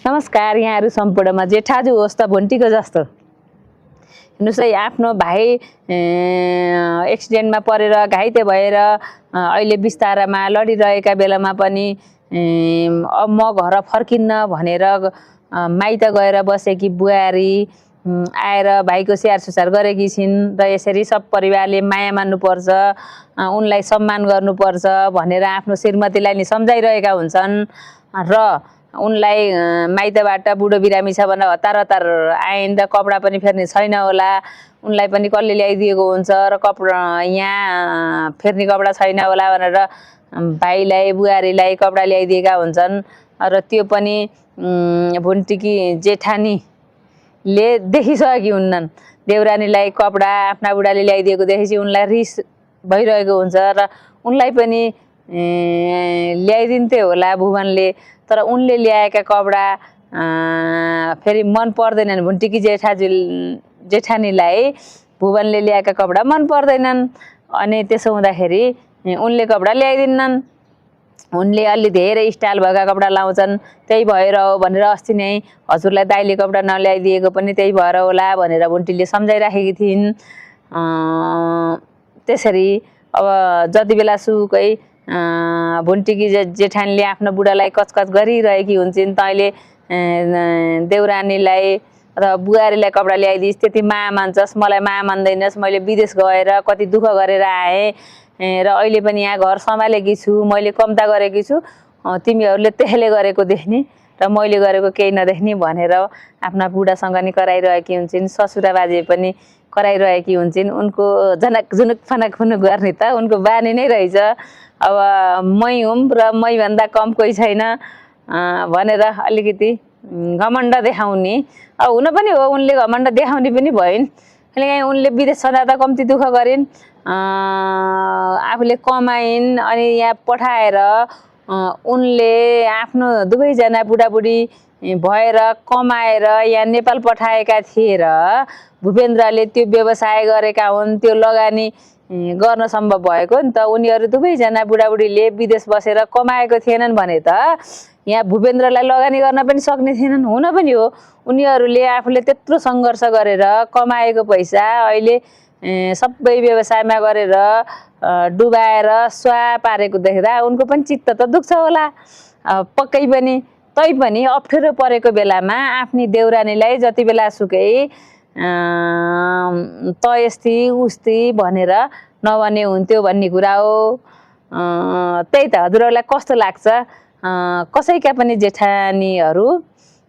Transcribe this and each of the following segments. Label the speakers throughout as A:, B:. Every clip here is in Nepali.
A: नमस्कार यहाँहरु सम्पूर्णमा जेठाजु होस् त भुन्टीको जस्तो हेर्नुस् है आफ्नो भाइ एक्सिडेन्टमा परेर घाइते भएर अहिले बिस्तारामा लडिरहेका बेलामा पनि अब म घर फर्किन्न भनेर माइत गएर बसेकी बुहारी आएर भाइको स्याहार सुसार गरेकी छिन् र यसरी सब परिवारले माया मान्नुपर्छ उनलाई सम्मान गर्नुपर्छ भनेर आफ्नो श्रीमतीलाई नि सम्झाइरहेका हुन्छन् र उनलाई माइतबाट बुढो बिरामी छ भनेर हतार हतार आइन् र कपडा पनि फेर्ने छैन होला उनलाई पनि कसले ल्याइदिएको हुन्छ र कपडा यहाँ फेर्ने कपडा छैन होला भनेर भाइलाई बुहारीलाई कपडा ल्याइदिएका हुन्छन् र त्यो पनि भुन्टीकी जेठानीले देखिसकेकी हुन्नन् देउरानीलाई कपडा आफ्ना बुढाले ल्याइदिएको देखेपछि उनलाई रिस भइरहेको हुन्छ र उनलाई पनि ल्याइदिन्थे होला भुवनले तर उनले ल्याएका कपडा फेरि मन पर्दैनन् भुन्टीकी जेठानीलाई भुवनले ल्याएका कपडा मन पर्दैनन् अनि त्यसो हुँदाखेरि उनले कपडा ल्याइदिन्नन् उनले अलि धेरै स्टाइल भएका कपडा लाउँछन् त्यही भएर हो भनेर अस्ति नै हजुरलाई दाइले कपडा नल्याइदिएको पनि त्यही भएर होला भनेर भुन्टीले सम्झाइराखेकी थिइन् त्यसरी अब जति बेला सुकै भुन्टीकी जेठानीले आफ्नो बुढालाई कचकच गरिरहेकी हुन्छन् तैले देउरानीलाई र बुहारीलाई कपडा ल्याइदिस् त्यति माया मान्छस् मलाई माया मान्दैनस् मैले विदेश गएर कति दुःख गरेर आएँ र अहिले पनि यहाँ घर सम्हालेकी छु मैले कम्ता गरेकी छु तिमीहरूले त्यसले गरेको देख्ने र मैले गरेको केही नदेख्ने भनेर आफ्ना बुढासँग नि कराइरहेकी हुन्छन् ससुरा बाजे पनि कराइरहेकी हुन्छन् उनको झनक झुनुक फनक फुनुक गर्ने त उनको बानी नै रहेछ अब मै हुँ र मै भन्दा कम कोही छैन भनेर अलिकति घमण्ड देखाउने अब हुन पनि हो उनले घमण्ड देखाउने पनि भइन् कहिलेकाहीँ उनले विदेश छँदा त कम्ती दुःख गरिन् आफूले कमाइन् अनि यहाँ पठाएर उनले आफ्नो दुवैजना बुढाबुढी भएर कमाएर यहाँ नेपाल पठाएका थिए र भूपेन्द्रले त्यो व्यवसाय गरेका हुन् त्यो लगानी गर्न सम्भव भएको नि त उनीहरू दुवैजना बुढाबुढीले विदेश बसेर कमाएको थिएनन् भने त यहाँ भूपेन्द्रलाई लगानी गर्न पनि सक्ने थिएनन् हुन पनि हो उनीहरूले आफूले त्यत्रो सङ्घर्ष गरेर कमाएको पैसा अहिले सबै व्यवसायमा गरेर डुबाएर स्वा पारेको देख्दा उनको पनि चित्त त दुख्छ होला पक्कै पनि तैपनि अप्ठ्यारो परेको बेलामा आफ्नी देउरानीलाई जति बेला सुकै त यस्ती उस्ती भनेर नभने हुन्थ्यो भन्ने कुरा हो त्यही त हजुरहरूलाई कस्तो लाग्छ कसैका पनि जेठानीहरू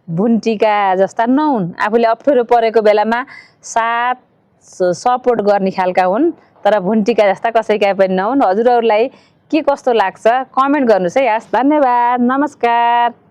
A: भुन्टीका जस्ता नहुन् आफूले अप्ठ्यारो परेको बेलामा साथ सपोर्ट गर्ने खालका हुन् तर भुन्टीका जस्ता कसैका पनि नहुन् हजुरहरूलाई के कस्तो लाग्छ कमेन्ट गर्नुहोस् है हस् धन्यवाद नमस्कार।